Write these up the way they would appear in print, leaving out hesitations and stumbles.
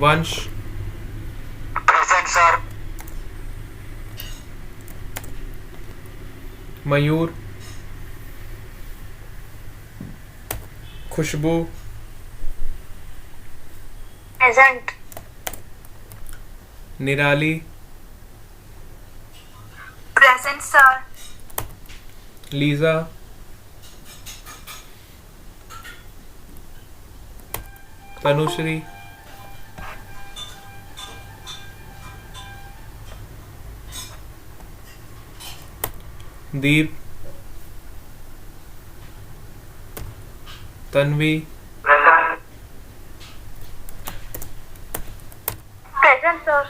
वंश, present sir. Mayur, Khushbu, present. Nirali, present sir. Liza, Tanushree, Deep, Tanvi, present sir.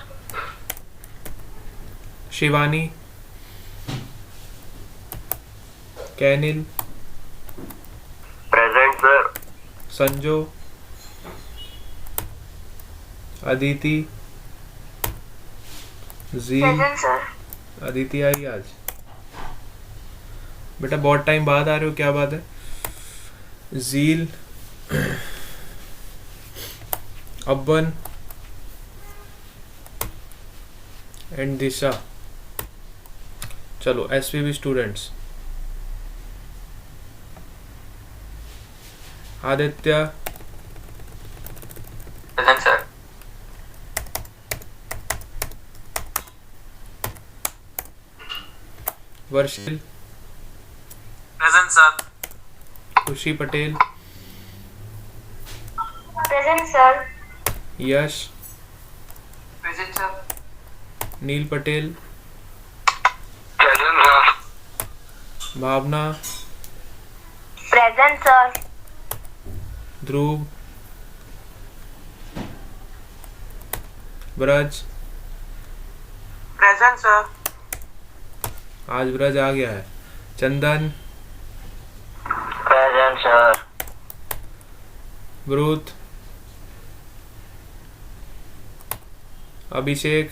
Shivani, Kenil, present sir. Sanjo, Aditi, Jeel. Present sir. Aditi आई आज? बेटा बहुत टाइम बाद आ रहे हो, क्या बात है? जील, अब्बन एंड दिशा। चलो SVB students, Aditya, present sir. Varshil, present sir. Khushi Patel, present sir. Yash, present sir. Neel Patel, present sir. Bhavna, present sir. Dhruv, Braj. Present sir. आज ब्रज आ गया है। Chandan, present sir. Brut, Abhishek,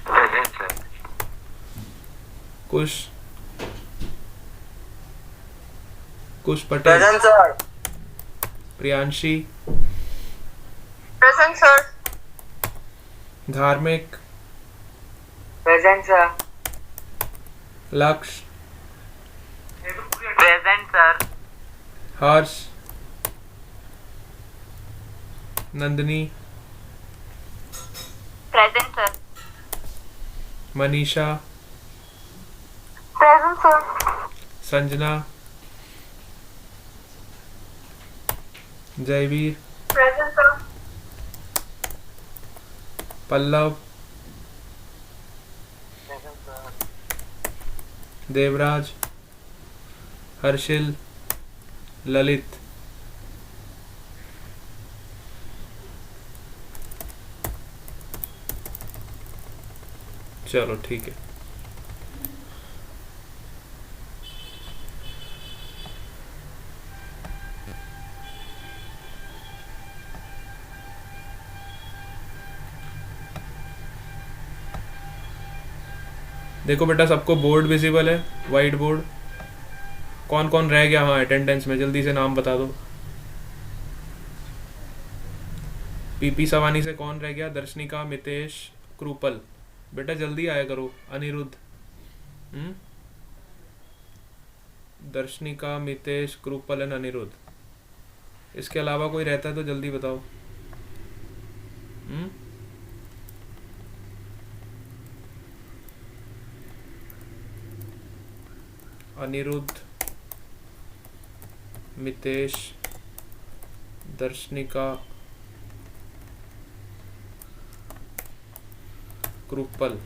present sir. Kush, Kush Patel, present sir. Priyanshi, present sir. Dharmik, present sir. Lakshya, present sir. Harsh, Nandini, present sir. Manisha, present sir. Sanjana, Jaiveer, present sir. Pallav, Devraj, Harshil, Lalit. चलो ठीक है। देखो बेटा, सबको बोर्ड विजिबल है, वाइट बोर्ड। कौन कौन रह गया हाँ अटेंडेंस में, जल्दी से नाम बता दो। पीपी सवानी से कौन रह गया? दर्शनिका, मितेश, क्रूपल। बेटा जल्दी आया करो। अनिरुद्ध, दर्शनिका, मितेश, क्रूपल एंड अनिरुद्ध। इसके अलावा कोई रहता है तो जल्दी बताओ। अनिरुद्ध, मितेश, दर्शनिका, क्रूपल।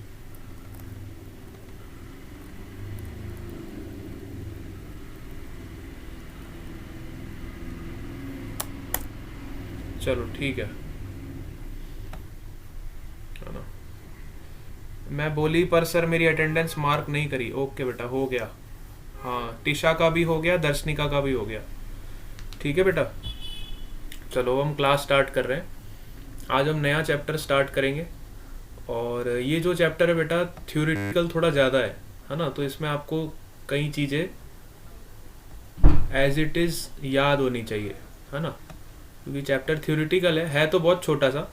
चलो ठीक है ना। मैं बोली पर सर मेरी अटेंडेंस मार्क नहीं करी। ओके बेटा, हो गया। हाँ, टिशा का भी हो गया, दर्शनिका का भी हो गया। ठीक है बेटा, चलो हम क्लास स्टार्ट कर रहे हैं। आज हम नया चैप्टर स्टार्ट करेंगे। और ये जो चैप्टर है बेटा थ्योरेटिकल थोड़ा ज़्यादा है ना, तो इसमें आपको कई चीज़ें एज इट इज़ याद होनी चाहिए, है ना। क्योंकि चैप्टर थ्योरेटिकल है तो बहुत छोटा सा।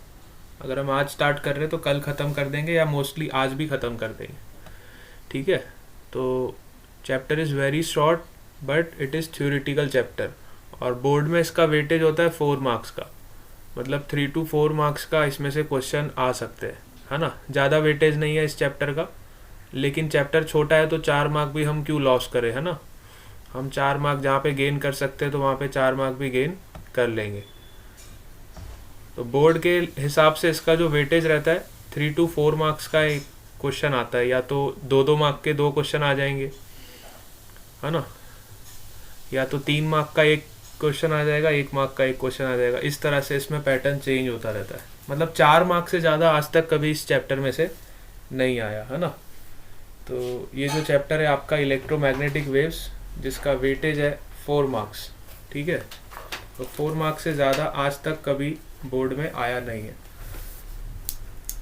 अगर हम आज स्टार्ट कर रहे हैं तो कल ख़त्म कर देंगे, या मोस्टली आज भी ख़त्म कर देंगे, ठीक है। तो chapter is very short but it is theoretical chapter, और बोर्ड में इसका वेटेज होता है 4 मार्क्स का, मतलब 3 to 4 मार्क्स का इसमें से क्वेश्चन आ सकते हैं, है ना। ज़्यादा वेटेज नहीं है इस चैप्टर का, लेकिन चैप्टर छोटा है तो 4 मार्क भी हम क्यों लॉस करें, है ना। हम 4 मार्क जहाँ पे गेन कर सकते हैं तो वहाँ पे 4 मार्क भी गेन कर लेंगे। तो बोर्ड के हिसाब से इसका जो वेटेज रहता है 3 to 4 मार्क्स का एक क्वेश्चन आता है, या तो 2-2 मार्क के 2 क्वेश्चन आ जाएंगे, है ना, या तो 3 मार्क का एक क्वेश्चन आ जाएगा, 1 मार्क का एक क्वेश्चन आ जाएगा। इस तरह से इसमें पैटर्न चेंज होता रहता है, मतलब 4 मार्क से ज़्यादा आज तक कभी इस चैप्टर में से नहीं आया, है ना। तो ये जो चैप्टर है आपका इलेक्ट्रोमैग्नेटिक वेव्स, जिसका वेटेज है 4 मार्क्स, ठीक है। तो 4 मार्क्स से ज़्यादा आज तक कभी बोर्ड में आया नहीं है,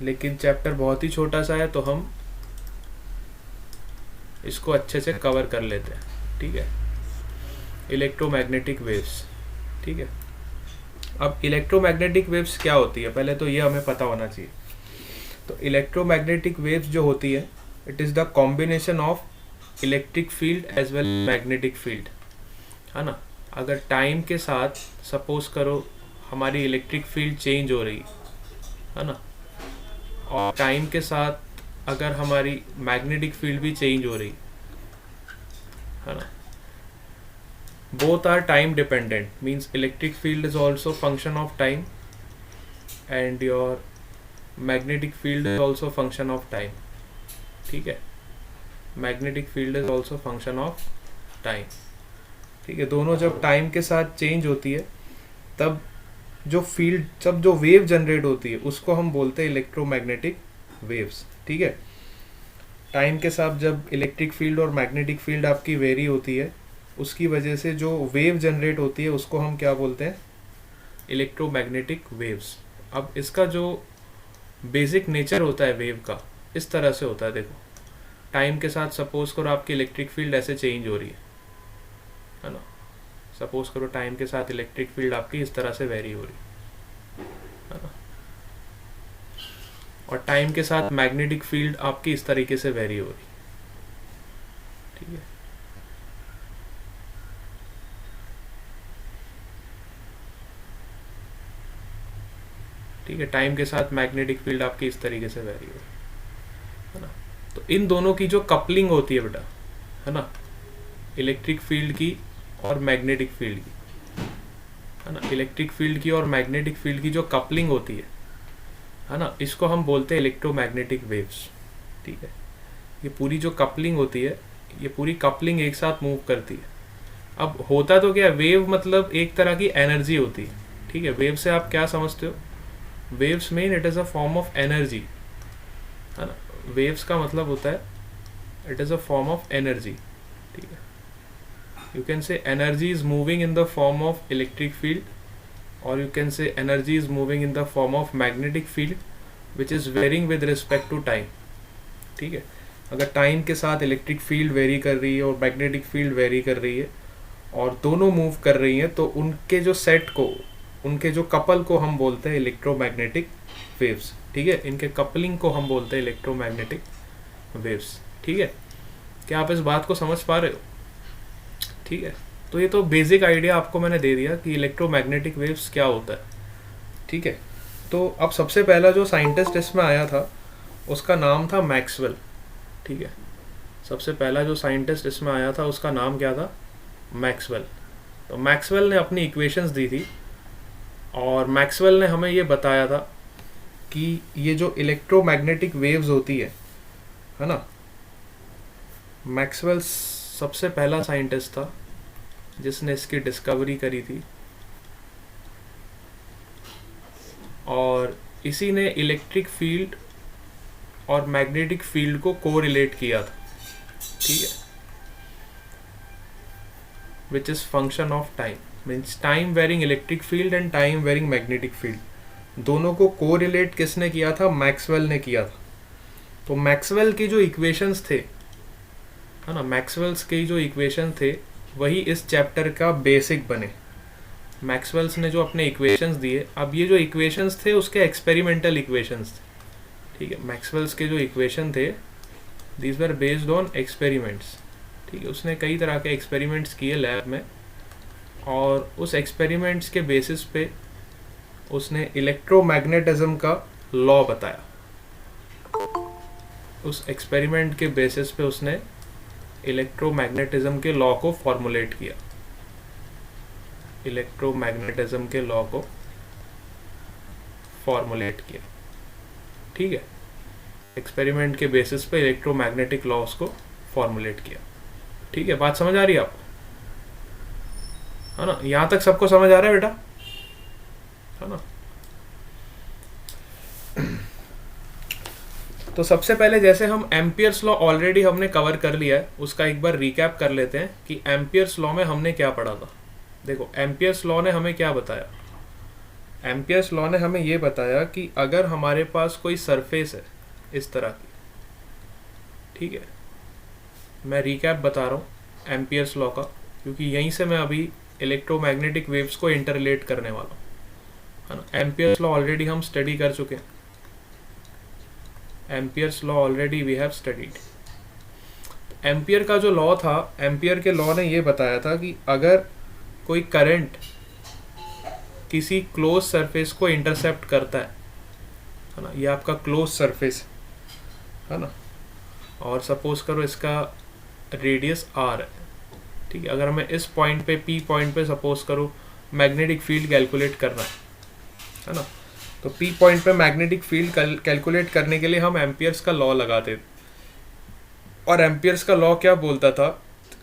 लेकिन चैप्टर बहुत ही छोटा सा है तो हम इसको अच्छे से कवर कर लेते हैं, ठीक है। इलेक्ट्रोमैग्नेटिक वेव्स, ठीक है। अब इलेक्ट्रोमैग्नेटिक वेव्स क्या होती है, पहले तो ये हमें पता होना चाहिए। तो इलेक्ट्रोमैग्नेटिक वेव्स जो होती है, it is the combination of electric field as well magnetic field, है ना। अगर टाइम के साथ सपोज करो हमारी इलेक्ट्रिक फील्ड चेंज हो रही है ना, और टाइम के साथ अगर हमारी मैग्नेटिक फील्ड भी चेंज हो रही है ना, both are time dependent, means electric field is also function of time and your magnetic field is also function of time, ठीक है। magnetic field is also function of time, ठीक है। दोनों जब टाइम के साथ चेंज होती है तब जो फील्ड, जब जो वेव जनरेट होती है उसको हम बोलते हैं इलेक्ट्रोमैग्नेटिक वेव्स, ठीक है। टाइम के साथ जब इलेक्ट्रिक फील्ड और मैग्नेटिक फील्ड आपकी वेरी होती है, उसकी वजह से जो वेव जनरेट होती है उसको हम क्या बोलते हैं, इलेक्ट्रोमैग्नेटिक वेव्स। अब इसका जो बेसिक नेचर होता है वेव का, इस तरह से होता है, देखो टाइम के साथ सपोज करो आपकी इलेक्ट्रिक फील्ड ऐसे चेंज हो रही है ना। सपोज करो टाइम के साथ इलेक्ट्रिक फील्ड आपकी इस तरह से वेरी हो रही है ना, और टाइम के साथ मैग्नेटिक फील्ड आपकी इस तरीके से वेरी हो रही, ठीक है। ठीक है, टाइम के साथ मैग्नेटिक फील्ड आपकी इस तरीके से वेरी हो रही है ना। तो इन दोनों की जो कपलिंग होती है बेटा, है ना, इलेक्ट्रिक फील्ड की और मैग्नेटिक फील्ड की, है ना, इलेक्ट्रिक फील्ड की और मैग्नेटिक फील्ड की जो कपलिंग होती है ना, इसको हम बोलते हैं इलेक्ट्रोमैग्नेटिक वेव्स, ठीक है। ये पूरी जो कपलिंग होती है, ये पूरी कपलिंग एक साथ मूव करती है। अब होता तो क्या, वेव मतलब एक तरह की एनर्जी होती है, ठीक है। वेव से आप क्या समझते हो, waves mean it is a form of energy, है ना। वेव्स का मतलब होता है it is a form of energy, ठीक है। You can say energy is moving in the form of electric field, or you can say energy is moving in the form of magnetic field, which is varying with respect to time, ठीक है। अगर time के साथ electric field very कर रही है और magnetic field very कर रही है, और दोनों मूव कर रही हैं, तो उनके जो सेट को, उनके जो कपल को हम बोलते हैं इलेक्ट्रोमैग्नेटिक वेव्स, ठीक है। इनके कपलिंग को हम बोलते हैं इलेक्ट्रोमैग्नेटिक वेव्स, ठीक है। क्या आप इस बात को समझ पा रहे हो, ठीक है। तो ये तो बेसिक आइडिया आपको मैंने दे दिया कि इलेक्ट्रोमैग्नेटिक वेव्स क्या होता है, ठीक है। तो अब सबसे पहला जो साइंटिस्ट इसमें आया था उसका नाम था मैक्सवेल, ठीक है। सबसे पहला जो साइंटिस्ट इसमें आया था उसका नाम क्या था, मैक्सवेल। तो मैक्सवेल ने अपनी इक्वेशंस दी थी, और मैक्सवेल ने हमें ये बताया था कि ये जो इलेक्ट्रोमैग्नेटिक वेव्स होती है ना, मैक्सवेल सबसे पहला साइंटिस्ट था जिसने इसकी डिस्कवरी करी थी, और इसी ने इलेक्ट्रिक फील्ड और मैग्नेटिक फील्ड को कोरिलेट किया था, ठीक है, which is function of time, means time varying electric field and time varying magnetic field, दोनों को कोरिलेट किसने किया था, मैक्सवेल ने किया था। तो मैक्सवेल की जो इक्वेशंस थे, है ना, मैक्सवेल्स के जो इक्वेशन थे वही इस चैप्टर का बेसिक बने, मैक्सवेल्स ने जो अपने इक्वेशंस दिए, अब ये जो इक्वेशंस थे उसके एक्सपेरिमेंटल इक्वेशंस थे, ठीक है। मैक्सवेल्स के जो इक्वेशन थे these were based on experiments, ठीक है। उसने कई तरह के एक्सपेरिमेंट्स किए लैब में, और उस एक्सपेरिमेंट्स के बेसिस पे उसने इलेक्ट्रोमैग्नेटिज्म का लॉ बताया। उस एक्सपेरिमेंट के बेसिस पे उसने इलेक्ट्रोमैग्नेटिज्म के लॉ को फॉर्मुलेट किया, इलेक्ट्रोमैग्नेटिज्म के लॉ को फॉर्मुलेट किया, ठीक है। एक्सपेरिमेंट के बेसिस पे इलेक्ट्रोमैग्नेटिक लॉस को फॉर्मुलेट किया, ठीक है। बात समझ आ रही है आपको, है ना? यहां तक सबको समझ आ रहा है बेटा, है ना? तो सबसे पहले जैसे हम एम्पियर्स लॉ ऑलरेडी हमने कवर कर लिया है, उसका एक बार रिकैप कर लेते हैं कि एम्पियर्स लॉ में हमने क्या पढ़ा था। देखो, एम्पियर्स लॉ ने हमें क्या बताया? एम्पियर्स लॉ ने हमें ये बताया कि अगर हमारे पास कोई सरफेस है इस तरह की, ठीक है, मैं रिकैप बता रहा हूँ एम्पियर्स लॉ का, क्योंकि यहीं से मैं अभी इलेक्ट्रोमैग्नेटिक वेव्स को इंटरलेट करने वाला हूँ, है ना। एम्पियर्स लॉ ऑलरेडी हम स्टडी कर चुके हैं, Ampere's law already we have studied. Ampere का जो लॉ था, एम्पियर के लॉ ने ये बताया था कि अगर कोई करंट किसी क्लोज सरफेस को इंटरसेप्ट करता है ना, ये आपका क्लोज सरफेस है ना, और सपोज करो इसका रेडियस आर है, ठीक है। अगर मैं इस पॉइंट पे, पी पॉइंट पे सपोज करो मैग्नेटिक फील्ड कैलकुलेट करना है ना, तो पी पॉइंट पे मैग्नेटिक फील्ड कैलकुलेट करने के लिए हम एम्पियर्स का लॉ लगाते थे, और एम्पियर्स का लॉ क्या बोलता था?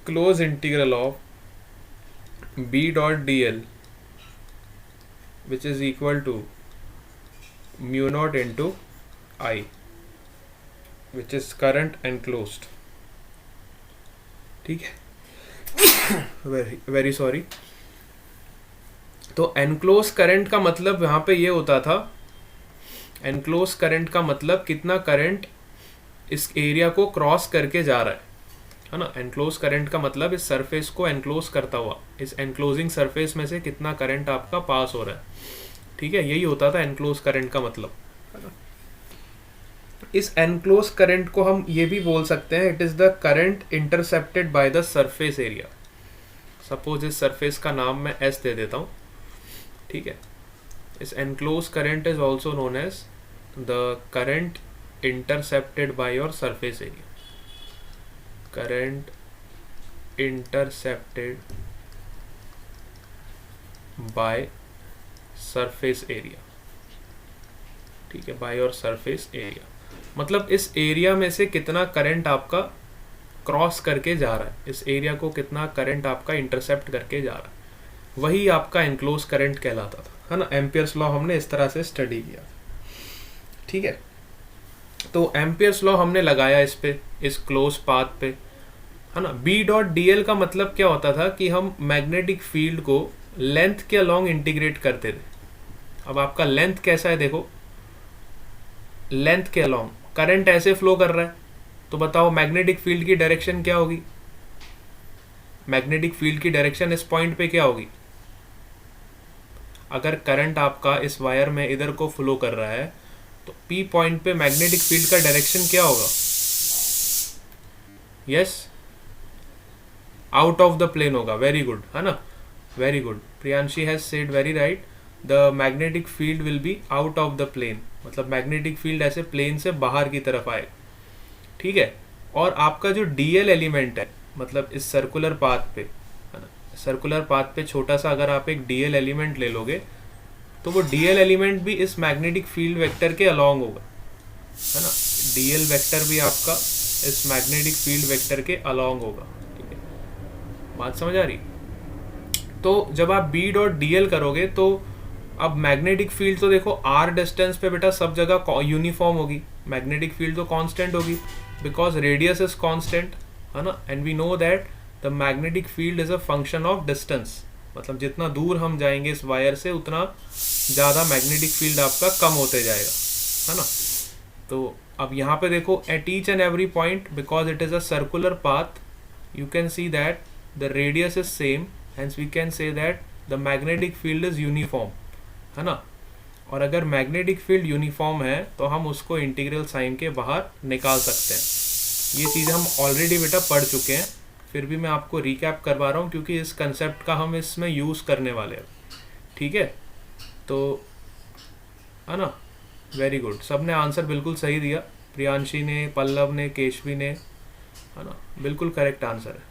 Closed integral of B dot D L which is equal to mu not into I which is current enclosed, ठीक है। Very sorry. तो एनक्लोज करंट का मतलब यहाँ पे ये होता था, एनक्लोज करंट का मतलब कितना करंट इस एरिया को क्रॉस करके जा रहा है ना। एनक्लोज करंट का मतलब इस सरफेस को एनक्लोज करता हुआ, इस एनक्लोजिंग सरफेस में से कितना करंट आपका पास हो रहा है, ठीक है। यही होता था एनक्लोज करंट का मतलब, है ना। इस एनक्लोज करंट को हम ये भी बोल सकते हैं, it is the current intercepted by the surface area. Suppose इस सरफेस का नाम मैं एस दे देता हूँ, ठीक है। इस enclose current is also known as the current intercepted by your surface area, current intercepted by surface area, ठीक है, बाय योर सरफेस एरिया। मतलब इस एरिया में से कितना करंट आपका क्रॉस करके जा रहा है, इस एरिया को कितना करंट आपका इंटरसेप्ट करके जा रहा है, वही आपका एनक्लोज करंट कहलाता था, है ना। एम्पियर्स लॉ हमने इस तरह से स्टडी किया, ठीक है। तो एम्पियर्स लॉ हमने लगाया इस पे, इस क्लोज पाथ पे, है ना। बी डॉट डी एल का मतलब क्या होता था कि हम मैग्नेटिक फील्ड को लेंथ के अलोंग इंटीग्रेट करते थे। अब आपका लेंथ कैसा है, देखो, लेंथ के अलोंग करंट ऐसे फ्लो कर रहा है, तो बताओ मैग्नेटिक फील्ड की डायरेक्शन क्या होगी? मैग्नेटिक फील्ड की डायरेक्शन इस पॉइंट पे क्या होगी? अगर करंट आपका इस वायर में इधर को फ्लो कर रहा है, तो पी पॉइंट पे मैग्नेटिक फील्ड का डायरेक्शन क्या होगा? Yes, out of the plane होगा। वेरी गुड, है ना, very good. Priyanshi has said very right, the magnetic field will be out of the plane, मतलब मैग्नेटिक फील्ड ऐसे प्लेन से बाहर की तरफ आएगा, ठीक है। और आपका जो डीएल एलिमेंट है, मतलब इस सर्कुलर पाथ पे, है ना, सर्कुलर पाथ पे छोटा सा अगर आप एक डीएल एलिमेंट ले लोगे, तो वो डीएल एलिमेंट भी इस मैग्नेटिक फील्ड वेक्टर के अलोंग होगा, है ना। डीएल वेक्टर भी आपका इस मैग्नेटिक फील्ड वेक्टर के अलोंग होगा, ठीक है। बात समझ आ रही? तो जब आप बी डॉट डी एल करोगे, तो अब मैग्नेटिक फील्ड तो देखो आर डिस्टेंस पे बेटा सब जगह यूनिफॉर्म होगी, मैग्नेटिक फील्ड तो कांस्टेंट होगी, बिकॉज रेडियस इज कांस्टेंट, है ना। And we know that the magnetic field is a function of distance, मतलब जितना दूर हम जाएंगे इस वायर से उतना ज़्यादा मैग्नेटिक फील्ड आपका कम होते जाएगा, है ना। तो अब यहाँ पे देखो, at each and every point, because it is a circular path, you can see that the radius is same, hence we can say that the magnetic field is uniform, है ना। और अगर मैग्नेटिक फील्ड यूनिफॉर्म है तो हम उसको integral sign के बाहर निकाल सकते हैं। ये चीज़ हम ऑलरेडी बेटा पढ़ चुके हैं, फिर भी मैं आपको रिकैप करवा रहा हूँ क्योंकि इस कंसेप्ट का हम इसमें यूज़ करने वाले हैं, ठीक है। तो है ना, वेरी गुड, सब ने आंसर बिल्कुल सही दिया, प्रियांशी ने, पल्लव ने, केशवी ने, है ना, बिल्कुल करेक्ट आंसर है,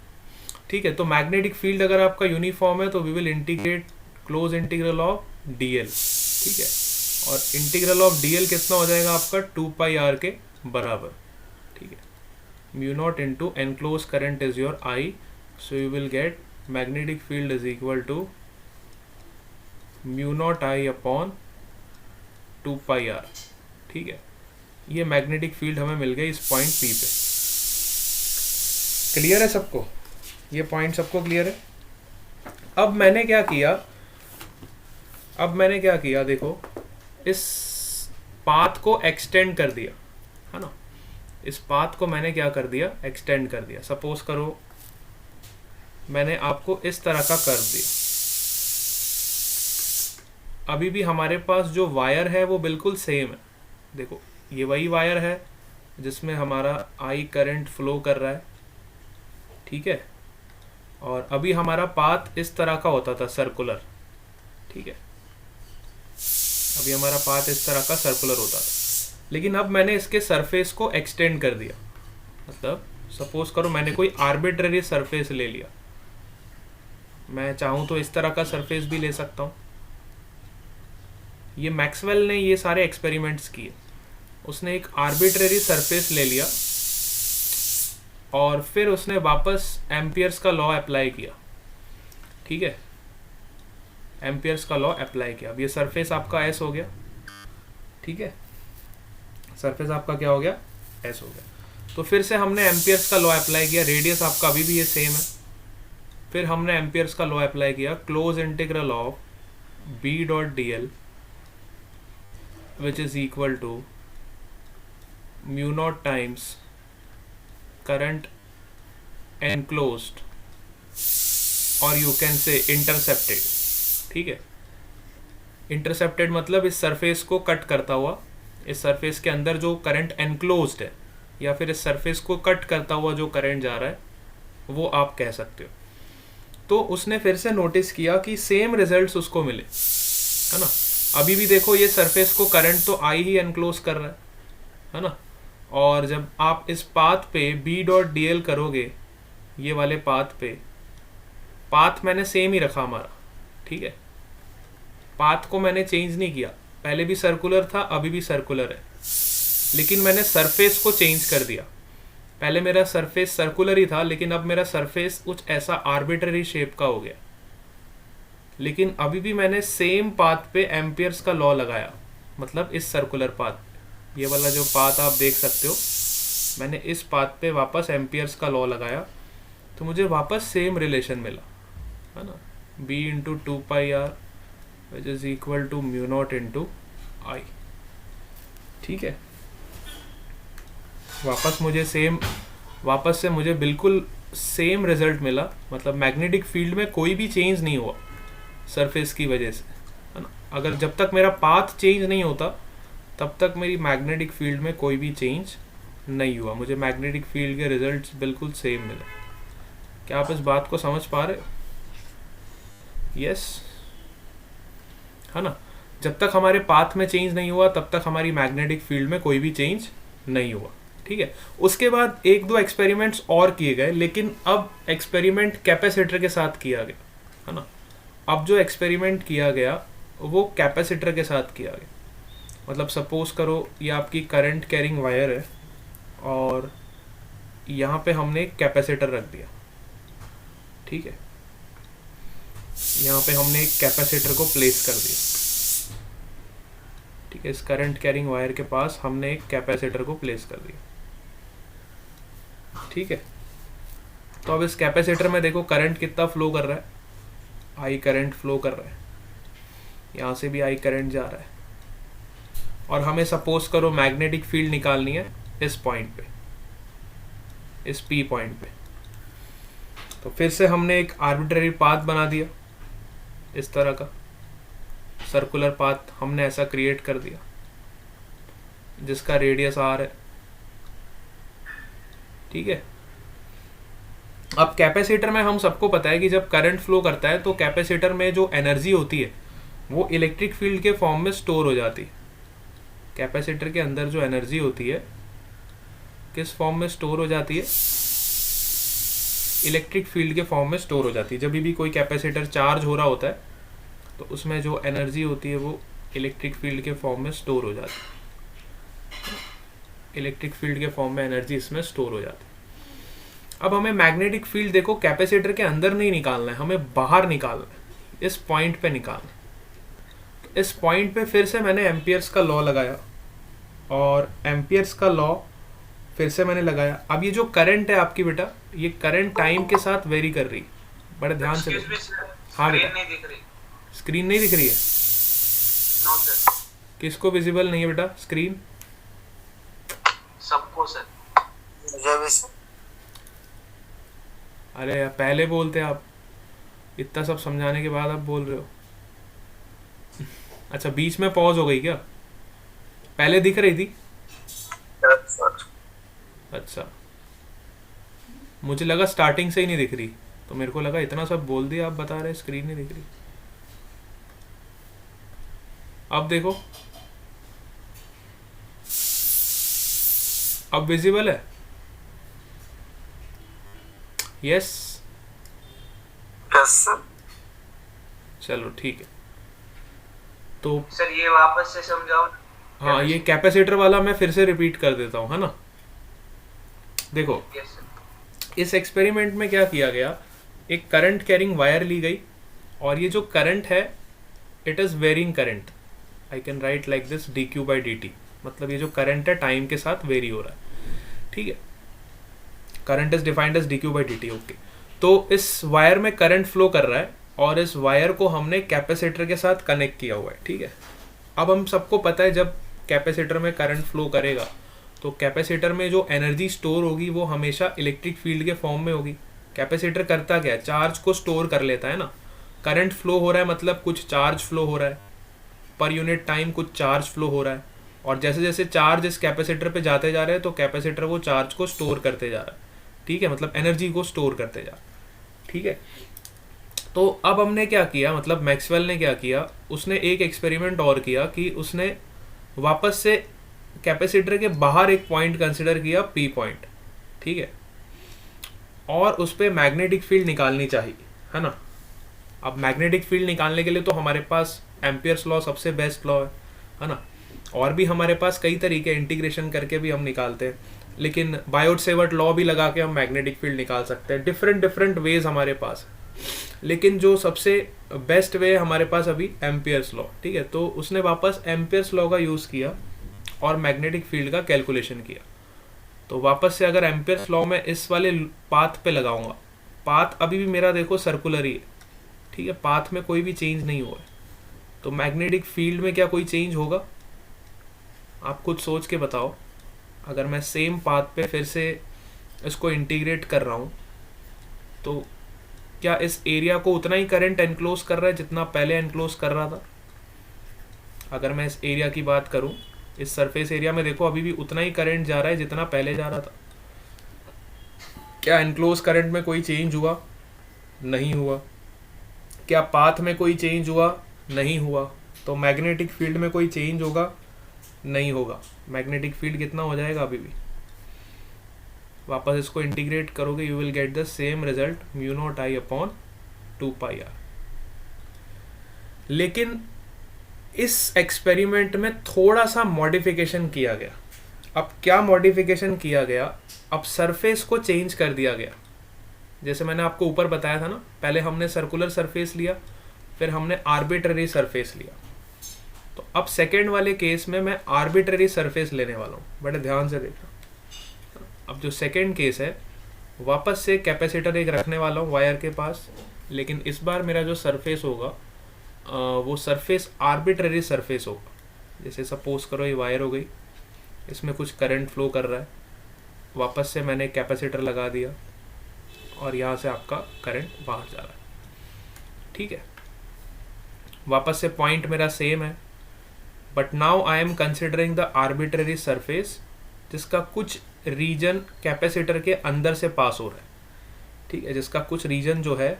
ठीक है। तो मैग्नेटिक फील्ड अगर आपका यूनिफॉर्म है तो we will integrate closed integral of D L, ठीक है। और इंटीग्रल ऑफ डीएल कितना हो जाएगा आपका 2πr के बराबर, ठीक है। Mu not into enclose current is your I, so you will get magnetic field is equal to mu not I upon 2πr, ठीक है। ये मैग्नेटिक फील्ड हमें मिल गई इस पॉइंट पी पे। क्लियर है सबको, ये पॉइंट सबको क्लियर है। अब मैंने क्या किया, देखो इस पाथ को एक्सटेंड कर दिया, है ना। इस पाथ को मैंने क्या कर दिया, एक्सटेंड कर दिया। सपोज करो मैंने आपको इस तरह का कर्व दिया, अभी भी हमारे पास जो वायर है वो बिल्कुल सेम है। देखो ये वही वायर है जिसमें हमारा आई करंट फ्लो कर रहा है, ठीक है। और अभी हमारा पाथ इस तरह का होता था, सर्कुलर, ठीक है। अभी हमारा पाथ इस तरह का सर्कुलर होता था, लेकिन अब मैंने इसके सरफेस को एक्सटेंड कर दिया। मतलब सपोज करो मैंने कोई आर्बिट्ररी सरफेस ले लिया, मैं चाहूँ तो इस तरह का सरफेस भी ले सकता हूँ। ये मैक्सवेल ने ये सारे एक्सपेरिमेंट्स किए, उसने एक आर्बिट्ररी सरफेस ले लिया और फिर उसने वापस एम्पियर्स का लॉ अप्लाई किया, ठीक है। एम्पियर्स का लॉ अप्लाई किया। अब ये सरफेस आपका एस हो गया, ठीक है। सरफेस आपका क्या हो गया, एस हो गया। तो फिर से हमने एम्पियर्स का लॉ अप्लाई किया, रेडियस आपका अभी भी ये सेम है। फिर हमने एम्पियर्स का लॉ अप्लाई किया, closed integral of B dot D L which is equal to mu not times current enclosed, और यू कैन से इंटरसेप्टेड, ठीक है। इंटरसेप्टेड मतलब इस सरफेस को कट करता हुआ, इस सरफेस के अंदर जो करंट एनक्लोज्ड है या फिर इस सरफेस को कट करता हुआ जो करंट जा रहा है वो आप कह सकते हो। तो उसने फिर से नोटिस किया कि सेम रिजल्ट्स उसको मिले, है ना। अभी भी देखो ये सरफेस को करंट तो आई ही एनक्लोज कर रहा है ना। और जब आप इस पाथ पे बी डॉट डी एल करोगे, ये वाले पाथ पे, पाथ मैंने सेम ही रखा हमारा, ठीक है। पाथ को मैंने चेंज नहीं किया, पहले भी सर्कुलर था अभी भी सर्कुलर है, लेकिन मैंने सरफेस को चेंज कर दिया। पहले मेरा सरफेस सर्कुलर ही था, लेकिन अब मेरा सरफेस कुछ ऐसा आर्बिट्ररी शेप का हो गया। लेकिन अभी भी मैंने सेम पाथ पे एम्पियर्स का लॉ लगाया, मतलब इस सर्कुलर पाथ, ये वाला जो पाथ आप देख सकते हो, मैंने इस पाथ पे वापस एम्पियर्स का लॉ लगाया, तो मुझे वापस सेम रिलेशन मिला, है ना। b into 2πr which is equal to mu not into I, ठीक है। वापस से मुझे बिल्कुल सेम रिजल्ट मिला, मतलब मैग्नेटिक फील्ड में कोई भी चेंज नहीं हुआ सरफेस की वजह से, है ना। अगर जब तक मेरा पाथ चेंज नहीं होता तब तक मेरी मैग्नेटिक फील्ड में कोई भी चेंज नहीं हुआ, मुझे मैग्नेटिक फील्ड के रिजल्ट्स बिल्कुल सेम मिले। क्या आप इस बात को समझ पा रहे हो? यस, है ना। जब तक हमारे पाथ में चेंज नहीं हुआ तब तक हमारी मैग्नेटिक फील्ड में कोई भी चेंज नहीं हुआ, ठीक है। उसके बाद एक दो एक्सपेरिमेंट्स और किए गए, लेकिन अब एक्सपेरिमेंट कैपेसिटर के साथ किया गया, है ना। अब जो एक्सपेरिमेंट किया गया वो कैपेसिटर के साथ किया गया। मतलब सपोज करो ये आपकी करंट कैरिंग वायर है और यहाँ पे हमने एक कैपेसिटर रख दिया, ठीक है। यहाँ पे हमने एक कैपेसिटर को प्लेस कर दिया, ठीक है। इस करंट कैरिंग वायर के पास हमने एक कैपेसिटर को प्लेस कर दिया, ठीक है। तो अब इस कैपेसिटर में देखो करंट कितना फ्लो कर रहा है, आई करंट फ्लो कर रहा है, यहाँ से भी आई करंट जा रहा है। और हमें सपोज करो मैग्नेटिक फील्ड निकालनी है इस पॉइंट पे, इस पी पॉइंट पे। तो फिर से हमने एक आर्बिट्ररी पाथ बना दिया, इस तरह का सर्कुलर पाथ हमने ऐसा क्रिएट कर दिया जिसका रेडियस आर है, ठीक है। अब कैपेसिटर में हम सबको पता है कि जब करंट फ्लो करता है तो कैपेसिटर में जो एनर्जी होती है वो इलेक्ट्रिक फील्ड के फॉर्म में स्टोर हो जाती है। कैपेसिटर के अंदर जो एनर्जी होती है किस फॉर्म में स्टोर हो जाती है? इलेक्ट्रिक फील्ड के फॉर्म में स्टोर हो जाती है। जब भी कोई कैपेसिटर चार्ज हो रहा होता है तो उसमें जो एनर्जी होती है वो इलेक्ट्रिक फील्ड के फॉर्म में स्टोर हो जाती है। इलेक्ट्रिक फील्ड के फॉर्म में एनर्जी इसमें स्टोर हो जाती है। अब हमें मैग्नेटिक फील्ड देखो कैपेसिटर के अंदर नहीं निकालना है, हमें बाहर निकालना है, इस पॉइंट पे निकालना है। तो इस पॉइंट पे फिर से मैंने एम्पियर्स का लॉ लगाया और एम्पियर्स का लॉ फिर से मैंने लगाया। अब ये जो करंट है आपकी बेटा, ये करंट टाइम के साथ वेरी कर रही, बड़े ध्यान से देखो। हाँ बेटा, नहीं दिख रही। स्क्रीन नहीं दिख रही है? No sir. किसको विजिबल नहीं है बेटा स्क्रीन? सबको सर। मुझे भी सर। अरे यार, पहले बोलते आप, इतना सब समझाने के बाद आप बोल रहे हो। अच्छा, बीच में पॉज हो गई क्या? पहले दिख रही थी? अच्छा, मुझे लगा स्टार्टिंग से ही नहीं दिख रही, तो मेरे को लगा इतना सब बोल दिया, आप बता रहे स्क्रीन नहीं दिख रही। अब देखो, अब विजिबल है? Yes sir. चलो ठीक है। तो सर ये वापस से समझाओ। हाँ, ये कैपेसिटर वाला मैं फिर से रिपीट कर देता हूँ, है ना। देखो, यस सर। इस एक्सपेरिमेंट में क्या किया गया, एक करंट कैरिंग वायर ली गई और ये जो करंट है it is varying current. I can write like this dq/dt, मतलब ये जो करंट है टाइम के साथ वेरी हो रहा है, ठीक है। Current is defined as dq/dt, okay. तो इस वायर में करंट फ्लो कर रहा है और इस वायर को हमने कैपेसिटर के साथ कनेक्ट किया हुआ है, ठीक है। अब हम सबको पता है जब कैपेसिटर में करंट फ्लो करेगा तो कैपेसिटर में जो एनर्जी स्टोर होगी वो हमेशा इलेक्ट्रिक फील्ड के फॉर्म में होगी। कैपेसिटर करता क्या है, चार्ज को स्टोर कर लेता है ना। करंट फ्लो हो रहा है मतलब कुछ चार्ज फ्लो हो रहा है, पर यूनिट टाइम कुछ चार्ज फ्लो हो रहा है, और जैसे जैसे चार्ज इस कैपेसिटर पे जाते जा रहे हैं तो कैपेसिटर वो चार्ज को स्टोर करते जा रहा है, ठीक है, मतलब एनर्जी को स्टोर करते जा रहा है, ठीक है। तो अब हमने क्या किया, मतलब मैक्सवेल ने क्या किया, उसने एक एक्सपेरिमेंट और किया कि उसने वापस से कैपेसिटर के बाहर एक पॉइंट कंसिडर किया, पी पॉइंट, ठीक है, और उस पर मैग्नेटिक फील्ड निकालनी चाहिए, है ना। अब मैग्नेटिक फील्ड निकालने के लिए तो हमारे पास एम्पियर्स लॉ सबसे बेस्ट लॉ है ना। और भी हमारे पास कई तरीके, इंटीग्रेशन करके भी हम निकालते हैं, लेकिन बायोट-सेवर्ट लॉ भी लगा के हम मैग्नेटिक फील्ड निकाल सकते हैं। डिफरेंट डिफरेंट वेज हमारे पास, लेकिन जो सबसे बेस्ट वे हमारे पास अभी एम्पियर्स लॉ, ठीक है। तो उसने वापस एम्पियर्स लॉ का यूज़ किया और मैग्नेटिक फील्ड का कैलकुलेशन किया। तो वापस से अगर एम्पियर्स लॉ में इस वाले पाथ पे लगाऊंगा, पाथ अभी भी मेरा देखो सर्कुलर ही है, ठीक है, पाथ में कोई भी चेंज नहीं हुआ है, तो मैग्नेटिक फील्ड में क्या कोई चेंज होगा? आप खुद सोच के बताओ। अगर मैं सेम पाथ पे फिर से इसको इंटीग्रेट कर रहा हूँ तो क्या इस एरिया को उतना ही करंट एनक्लोज कर रहा है जितना पहले एनक्लोज कर रहा था? अगर मैं इस एरिया की बात करूँ, इस सरफेस एरिया में देखो अभी भी उतना ही करंट जा रहा है जितना पहले जा रहा था। क्या एनक्लोज करंट में कोई चेंज हुआ? नहीं हुआ। क्या पाथ में कोई चेंज हुआ? नहीं हुआ। तो मैग्नेटिक फील्ड में कोई चेंज होगा? नहीं होगा। मैग्नेटिक फील्ड कितना हो जाएगा अभी भी? वापस इसको इंटीग्रेट करोगे you will get the same result, μ0I/2πr। लेकिन इस एक्सपेरिमेंट में थोड़ा सा मॉडिफिकेशन किया गया। अब क्या मॉडिफिकेशन किया गया? अब सरफेस को चेंज कर दिया गया। जैसे मैंने आपको ऊपर बताया था ना, पहले हमने सर्कुलर सरफेस लिया, फिर हमने आर्बिट्ररी सरफेस लिया। तो अब सेकेंड वाले केस में मैं आर्बिट्ररी सरफेस लेने वाला हूँ, बड़े ध्यान से देखना। अब जो सेकेंड केस है, वापस से कैपेसिटर एक रखने वाला हूँ वायर के पास, लेकिन इस बार मेरा जो सरफेस होगा वो सरफेस आर्बिट्ररी सरफेस होगा। जैसे सपोज करो ये वायर हो गई, इसमें कुछ करंट फ्लो कर रहा है, वापस से मैंने कैपेसिटर लगा दिया और यहाँ से आपका करंट बाहर जा रहा है, ठीक है। वापस से पॉइंट मेरा सेम है, but now I am considering the arbitrary surface जिसका कुछ रीजन कैपेसिटर के अंदर से पास हो रहा है, ठीक है, जिसका कुछ रीजन जो है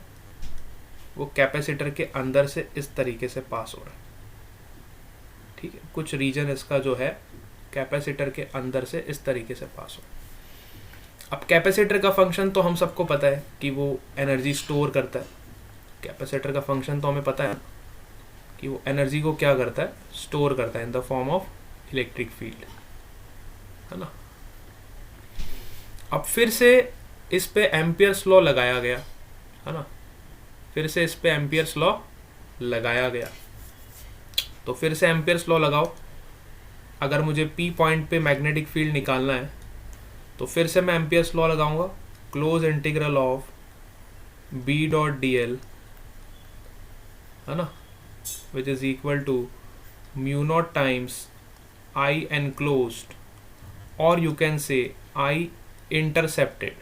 वो कैपेसिटर के अंदर से इस तरीके से पास हो रहा है, ठीक है, कुछ रीजन इसका जो है कैपेसिटर के अंदर से इस तरीके से पास हो रहा है। अब कैपेसिटर का फंक्शन तो हम सबको पता है कि वो एनर्जी स्टोर करता है, कैपेसिटर का फंक्शन तो हमें पता है कि वो एनर्जी को क्या करता है, स्टोर करता है in the form of electric field, है ना। अब फिर से इस पे एम्पियर्स लॉ लगाया गया, है ना, फिर से इस पे एम्पियर्स लॉ लगाया गया। तो फिर से एम्पियर्स लॉ लगाओ। अगर मुझे पी पॉइंट पे मैग्नेटिक फील्ड निकालना है तो फिर से मैं एम्पियर्स लॉ लगाऊंगा, closed integral of B dot D L, है ना, which is equal to mu not times I enclosed, और you can say I intercepted,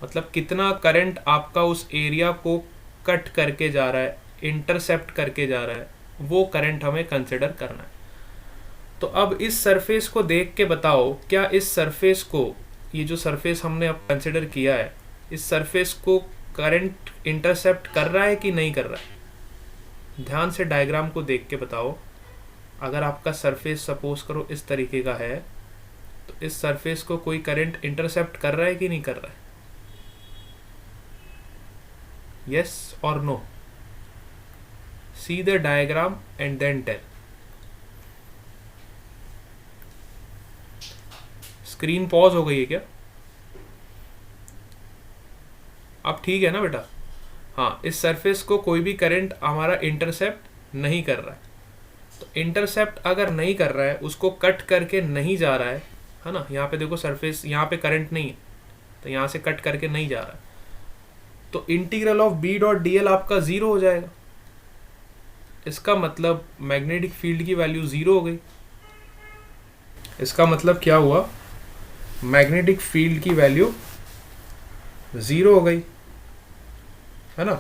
मतलब कितना करंट आपका उस एरिया को कट करके जा रहा है, इंटरसेप्ट करके जा रहा है, वो करंट हमें कंसिडर करना है। तो अब इस सरफेस को देख के बताओ, क्या इस सरफेस को, ये जो सरफेस हमने अब कंसिडर किया है, इस सरफेस को करंट इंटरसेप्ट कर रहा है कि नहीं कर रहा है? ध्यान से डायग्राम को देख के बताओ। अगर आपका सरफेस सपोज करो इस तरीके का है, तो इस सरफेस को कोई करंट इंटरसेप्ट कर रहा है कि नहीं कर रहा है? यस और no? See the diagram and then tell. Screen pause हो गई है क्या? अब ठीक है ना बेटा? हाँ, इस सरफेस को कोई भी करंट हमारा इंटरसेप्ट नहीं कर रहा है। तो इंटरसेप्ट अगर नहीं कर रहा है, उसको कट करके नहीं जा रहा है ना, यहाँ पे देखो सरफेस, यहाँ पे करंट नहीं है तो यहाँ से कट करके नहीं जा रहा है, तो integral of B dot D L आपका जीरो हो जाएगा। इसका मतलब मैग्नेटिक फील्ड की वैल्यू जीरो हो गई। इसका मतलब क्या हुआ? मैग्नेटिक फील्ड की वैल्यू जीरो हो गई, है ना।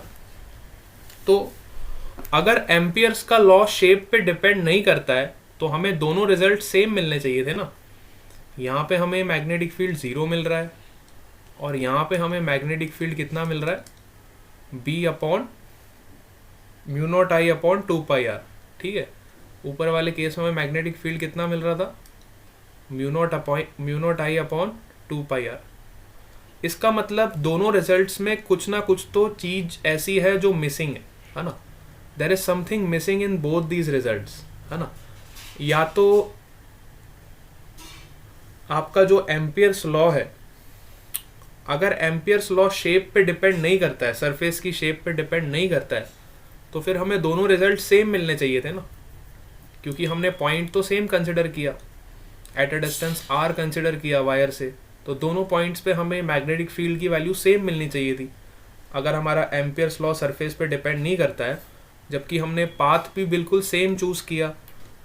तो अगर एम्पियर्स का लॉ शेप पे डिपेंड नहीं करता है तो हमें दोनों रिजल्ट सेम मिलने चाहिए थे ना। यहाँ पे हमें मैग्नेटिक फील्ड जीरो मिल रहा है और यहाँ पे हमें मैग्नेटिक फील्ड कितना मिल रहा है? B upon mu not I upon 2πr, ठीक है। ऊपर वाले केस में हमें मैग्नेटिक फील्ड कितना मिल रहा था? Mu not I upon 2πr। इसका मतलब दोनों रिजल्ट्स में कुछ ना कुछ तो चीज ऐसी है जो मिसिंग है ना। There is something missing in both these results, है ना। या तो आपका जो एम्पियर्स लॉ है, अगर एम्पियर्स लॉ शेप पे डिपेंड नहीं करता है, सरफेस की शेप पे डिपेंड नहीं करता है, तो फिर हमें दोनों रिजल्ट सेम मिलने चाहिए थे ना, क्योंकि हमने पॉइंट तो सेम कंसिडर किया, at a distance r consider किया वायर से, तो दोनों पॉइंट्स पे हमें मैग्नेटिक फील्ड की वैल्यू सेम मिलनी चाहिए थी। अगर हमारा एम्पियर्स लॉ सरफेस पे डिपेंड नहीं करता है, जबकि हमने पाथ भी बिल्कुल सेम चूज किया,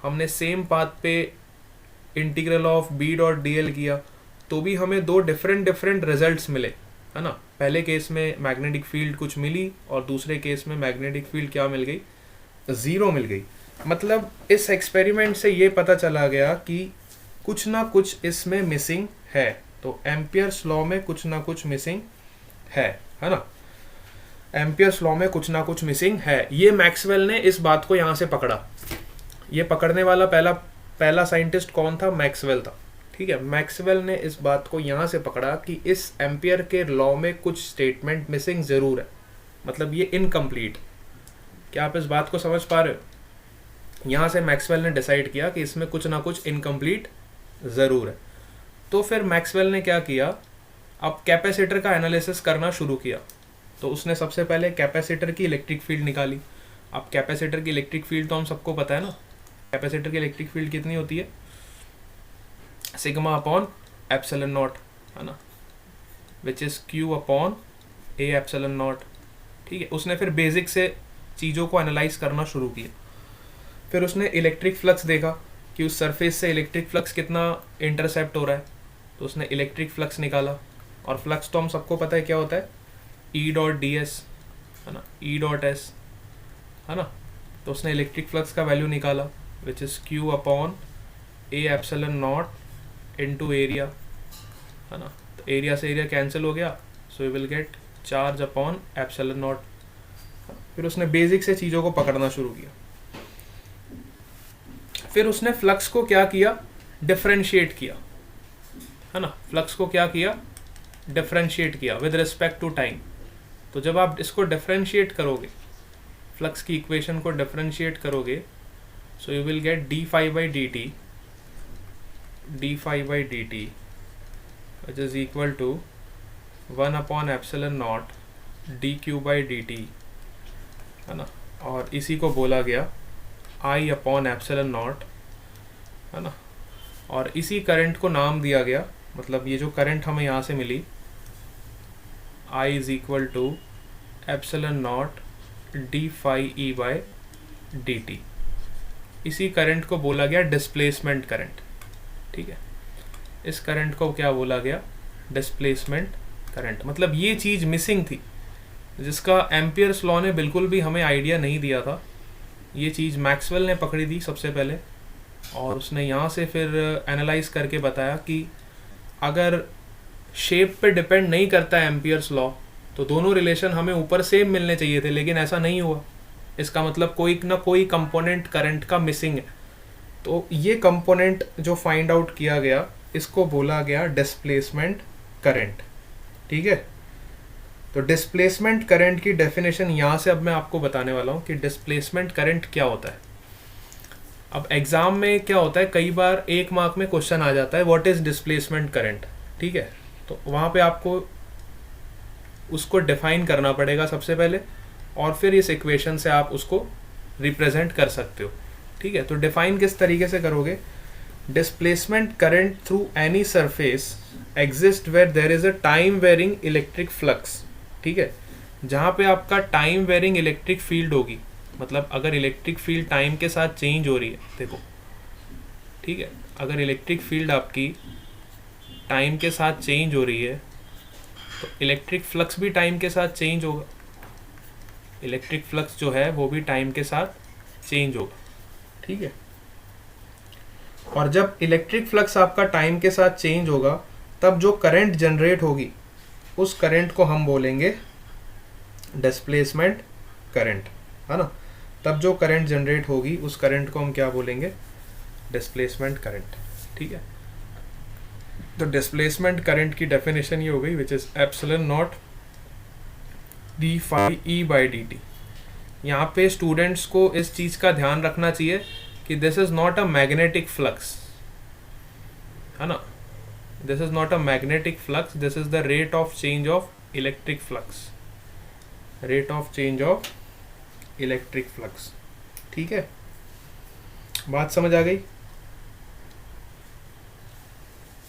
हमने सेम पाथ पे integral of B dot D L किया, तो भी हमें दो डिफरेंट रिजल्ट्स मिले, है ना। पहले केस में मैग्नेटिक फील्ड कुछ मिली और दूसरे केस में मैग्नेटिक फील्ड क्या मिल गई? जीरो मिल गई। मतलब इस एक्सपेरिमेंट से ये पता चला गया कि कुछ ना कुछ इसमें मिसिंग है। तो एम्पियर्स लॉ में कुछ ना कुछ मिसिंग है ना। एम्पियर्स लॉ में कुछ ना कुछ मिसिंग है। ये मैक्सवेल ने इस बात को यहाँ से पकड़ा। ये पकड़ने वाला पहला साइंटिस्ट कौन था? मैक्सवेल था, ठीक है। मैक्सवेल ने इस बात को यहाँ से पकड़ा कि इस एम्पियर के लॉ में कुछ स्टेटमेंट मिसिंग जरूर है, मतलब ये इनकम्प्लीट। क्या आप इस बात को समझ पा रहे हो? यहाँ से मैक्सवेल ने डिसाइड किया कि इसमें कुछ ना कुछ इनकम्प्लीट ज़रूर है। तो फिर मैक्सवेल ने क्या किया? अब कैपेसिटर का एनालिसिस करना शुरू किया। तो उसने सबसे पहले कैपेसिटर की इलेक्ट्रिक फील्ड निकाली। अब कैपेसिटर की इलेक्ट्रिक फील्ड तो हम सबको पता है ना। कैपेसिटर की इलेक्ट्रिक फील्ड कितनी होती है? सिग्मा अपॉन एप्सिलॉन नॉट, है ना, which is Q upon A epsilon not, ठीक है। उसने फिर बेसिक से चीज़ों को एनालाइज करना शुरू किया। फिर उसने इलेक्ट्रिक फ्लक्स देखा कि उस सरफेस से इलेक्ट्रिक फ्लक्स कितना इंटरसेप्ट हो रहा है, तो उसने इलेक्ट्रिक फ्लक्स निकाला। और फ्लक्स तो हम सबको पता है क्या होता है? ई डॉट डी एस, है ना, ई डॉट एस, है ना। तो उसने इलेक्ट्रिक फ्लक्स का वैल्यू निकाला which is Q upon A epsilon not into area, है ना। तो एरिया से एरिया कैंसिल हो गया, सो you will gate charge upon epsilon not. फिर उसने बेसिक से चीज़ों को पकड़ना शुरू किया। फिर उसने फ्लक्स को क्या किया, डिफरेंशिएट किया, है ना। फ्लक्स को क्या किया, डिफरेंशिएट किया विद रिस्पेक्ट टू टाइम। तो जब आप इसको डिफरेंशिएट करोगे, फ्लक्स की इक्वेशन को डिफरेंशिएट करोगे, so you will get D phi by D T which is equal to 1 upon epsilon not D Q by D T, है ना। और इसी को बोला गया आई अपॉन एप्सिलॉन नॉट, है ना। और इसी करंट को नाम दिया गया, मतलब ये जो करंट हमें यहाँ से मिली I is equal to epsilon not D phi E by D T, इसी करंट को बोला गया डिस्प्लेसमेंट करंट, ठीक है। इस करंट को क्या बोला गया, डिस्प्लेसमेंट करंट। मतलब ये चीज़ मिसिंग थी जिसका एम्पियर्स लॉ ने बिल्कुल भी हमें आइडिया नहीं दिया था। ये चीज़ मैक्सवेल ने पकड़ी थी सबसे पहले, और उसने यहाँ से फिर एनालाइज करके बताया कि अगर शेप पे डिपेंड नहीं करता है एम्पियर्स लॉ, तो दोनों रिलेशन हमें ऊपर सेम मिलने चाहिए थे, लेकिन ऐसा नहीं हुआ। इसका मतलब कोई ना कोई कंपोनेंट करंट का मिसिंग है। तो ये कंपोनेंट जो फाइंड आउट किया गया, इसको बोला गया डिस्प्लेसमेंट करंट, ठीक है। तो डिस्प्लेसमेंट करंट की डेफिनेशन यहाँ से अब मैं आपको बताने वाला हूँ कि डिस्प्लेसमेंट करंट क्या होता है। अब एग्जाम में क्या होता है, कई बार 1 मार्क में क्वेश्चन आ जाता है व्हाट इज डिस्प्लेसमेंट करंट, ठीक है। तो वहाँ पे आपको उसको डिफाइन करना पड़ेगा सबसे पहले, और फिर इस इक्वेशन से आप उसको रिप्रेजेंट कर सकते हो, ठीक है। तो डिफाइन किस तरीके से करोगे, displacement current through any surface exist where there is a time varying electric flux, ठीक है। जहाँ पे आपका टाइम वेरिंग इलेक्ट्रिक फील्ड होगी, मतलब अगर इलेक्ट्रिक फील्ड टाइम के साथ चेंज हो रही है, देखो, ठीक है। अगर इलेक्ट्रिक फील्ड आपकी टाइम के साथ चेंज हो रही है, तो इलेक्ट्रिक फ्लक्स भी टाइम के साथ चेंज होगा। इलेक्ट्रिक फ्लक्स जो है वो भी टाइम के साथ चेंज होगा, ठीक है। और जब इलेक्ट्रिक फ्लक्स आपका टाइम के साथ चेंज होगा, तब जो करंट जनरेट होगी उस करंट को हम बोलेंगे डिस्प्लेसमेंट करंट, है ना। तब जो करंट जनरेट होगी उस करंट को हम क्या बोलेंगे, डिस्प्लेसमेंट करंट, ठीक है। तो डिस्प्लेसमेंट करंट की डेफिनेशन ये हो गई which is epsilon not D phi E by D t. यहाँ पे स्टूडेंट्स को इस चीज़ का ध्यान रखना चाहिए कि this is not a magnetic flux, है ना। This is not a magnetic flux, this is the rate of change of electric flux, rate of change of electric flux, ठीक है। बात समझ आ गई?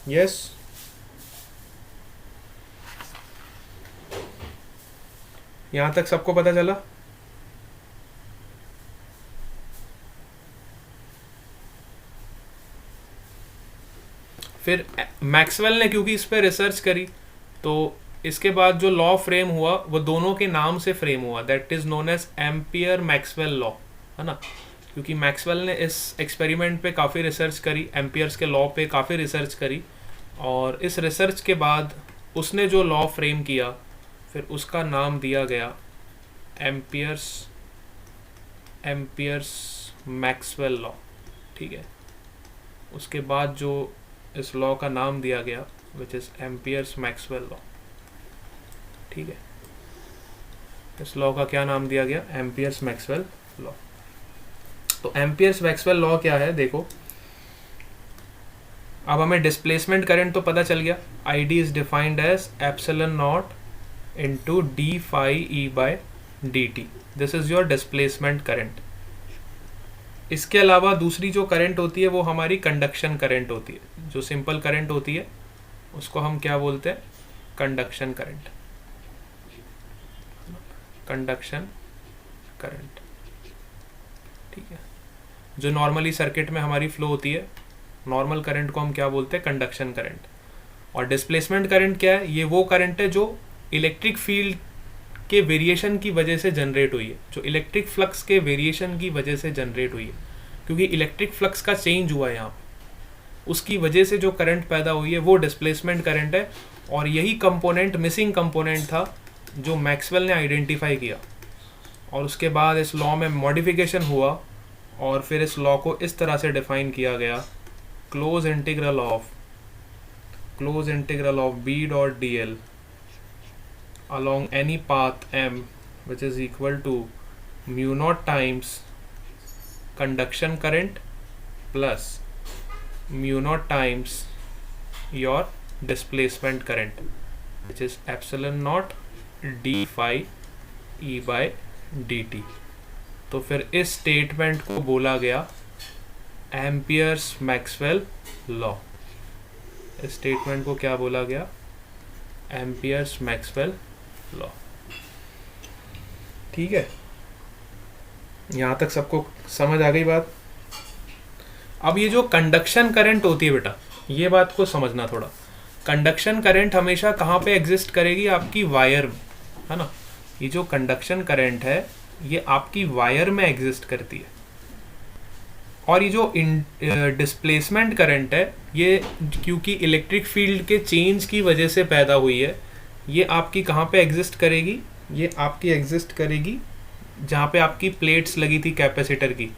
यस। यहां तक सबको पता चला? फिर मैक्सवेल ने क्योंकि इस पे रिसर्च करी, तो इसके बाद जो लॉ फ्रेम हुआ वो दोनों के नाम से फ्रेम हुआ, that is known as Ampere Maxwell law, है ना। क्योंकि मैक्सवेल ने इस एक्सपेरिमेंट पे काफ़ी रिसर्च करी, एम्पियर्स के लॉ पे काफ़ी रिसर्च करी, और इस रिसर्च के बाद उसने जो लॉ फ्रेम किया, फिर उसका नाम दिया गया एम्पियर्स मैक्सवेल लॉ, ठीक है। उसके बाद जो इस लॉ का नाम दिया गया which is amperes Maxwell law, ठीक है। इस लॉ का क्या नाम दिया गया, एम्पियर्स मैक्सवेल लॉ। तो एम्पियर्स मैक्सवेल लॉ क्या है, देखो। अब हमें डिस्प्लेसमेंट करंट तो पता चल गया, I d is defined as epsilon naught into d phi E by d t, this is your displacement current. इसके अलावा दूसरी जो करंट होती है वो हमारी कंडक्शन करंट होती है। जो सिंपल करंट होती है उसको हम क्या बोलते हैं, कंडक्शन करंट, कंडक्शन करंट, ठीक है। जो नॉर्मली सर्किट में हमारी फ्लो होती है, नॉर्मल करंट को हम क्या बोलते हैं, कंडक्शन करंट। और डिस्प्लेसमेंट करंट क्या है, ये वो करंट है जो इलेक्ट्रिक फील्ड के वेरिएशन की वजह से जनरेट हुई है, जो इलेक्ट्रिक फ्लक्स के वेरिएशन की वजह से जनरेट हुई है, क्योंकि इलेक्ट्रिक फ्लक्स का चेंज हुआ है यहाँ पे, उसकी वजह से जो करंट पैदा हुई है वो डिस्प्लेसमेंट करंट है। और यही कंपोनेंट मिसिंग कंपोनेंट था जो मैक्सवेल ने आइडेंटिफाई किया, और उसके बाद इस लॉ में मॉडिफिकेशन हुआ और फिर इस लॉ को इस तरह से डिफाइन किया गया, close integral of B dot D l along any path m which is equal to mu naught times conduction current plus mu naught times your displacement current which is epsilon naught d phi e by dt। तो फिर इस statement को बोला गया amperes Maxwell law. इस statement को क्या बोला गया? Amperes Maxwell law. ठीक है, यहां तक सबको समझ आ गई बात। अब ये जो कंडक्शन करंट होती है बेटा, ये बात को समझना थोड़ा। कंडक्शन करंट हमेशा कहाँ पे एग्जिस्ट करेगी? आपकी वायर में, है ना। ये जो कंडक्शन करंट है ये आपकी वायर में एग्जिस्ट करती है, और ये जो डिस्प्लेसमेंट करंट है ये क्योंकि इलेक्ट्रिक फील्ड के चेंज की वजह से पैदा हुई है, ये आपकी कहाँ पे एग्जिस्ट करेगी? ये आपकी एग्जिस्ट करेगी जहाँ पे आपकी प्लेट्स लगी थी कैपेसिटर की,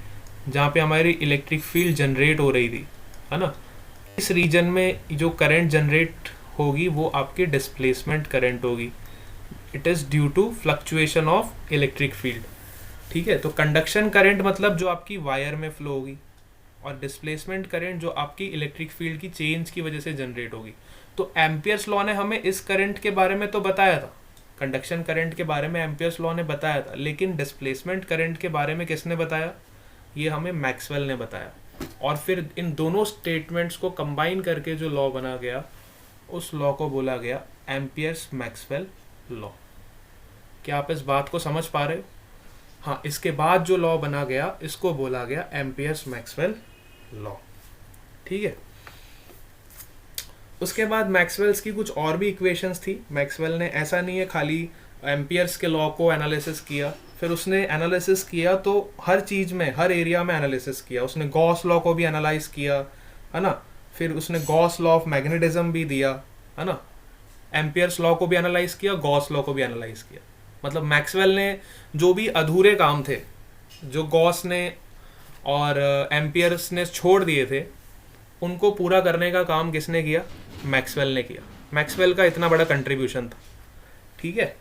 जहाँ पे हमारी इलेक्ट्रिक फील्ड जनरेट हो रही थी, है ना। इस रीजन में जो करंट जनरेट होगी वो आपकी डिस्प्लेसमेंट करंट होगी। It is due to fluctuation of electric field. ठीक है, तो कंडक्शन करंट मतलब जो आपकी वायर में फ्लो होगी, और डिस्प्लेसमेंट करंट जो आपकी इलेक्ट्रिक फील्ड की चेंज की वजह से जनरेट होगी। तो एम्पियर्स लॉ ने हमें इस करंट के बारे में तो बताया था, कंडक्शन करंट के बारे में एम्पियर्स लॉ ने बताया था, लेकिन डिस्प्लेसमेंट करंट के बारे में किसने बताया? ये हमें मैक्सवेल ने बताया। और फिर इन दोनों स्टेटमेंट्स को कंबाइन करके जो लॉ बना गया, उस लॉ को बोला गया एम्पियर्स मैक्सवेल लॉ। क्या आप इस बात को समझ पा रहे हो? हाँ, इसके बाद जो लॉ बना गया इसको बोला गया एम्पियर्स मैक्सवेल लॉ। ठीक है, उसके बाद मैक्सवेल्स की कुछ और भी इक्वेशंस थी। मैक्सवेल ने ऐसा नहीं है खाली एम्पियर्स के लॉ को एनालिसिस किया, फिर उसने एनालिसिस किया तो हर चीज़ में, हर एरिया में एनालिसिस किया। उसने गॉस लॉ को भी एनालाइज किया, है ना। फिर उसने गॉस लॉ ऑफ मैग्नेटिज्म भी दिया, है ना। एम्पियर्स लॉ को भी एनालाइज किया, गॉस लॉ को भी एनालाइज किया। मतलब मैक्सवेल ने जो भी अधूरे काम थे, जो गॉस ने और एम्पियर्स ने छोड़ दिए थे, उनको पूरा करने का काम किसने किया? मैक्सवेल ने किया। मैक्सवेल का इतना बड़ा कंट्रीब्यूशन था। ठीक है,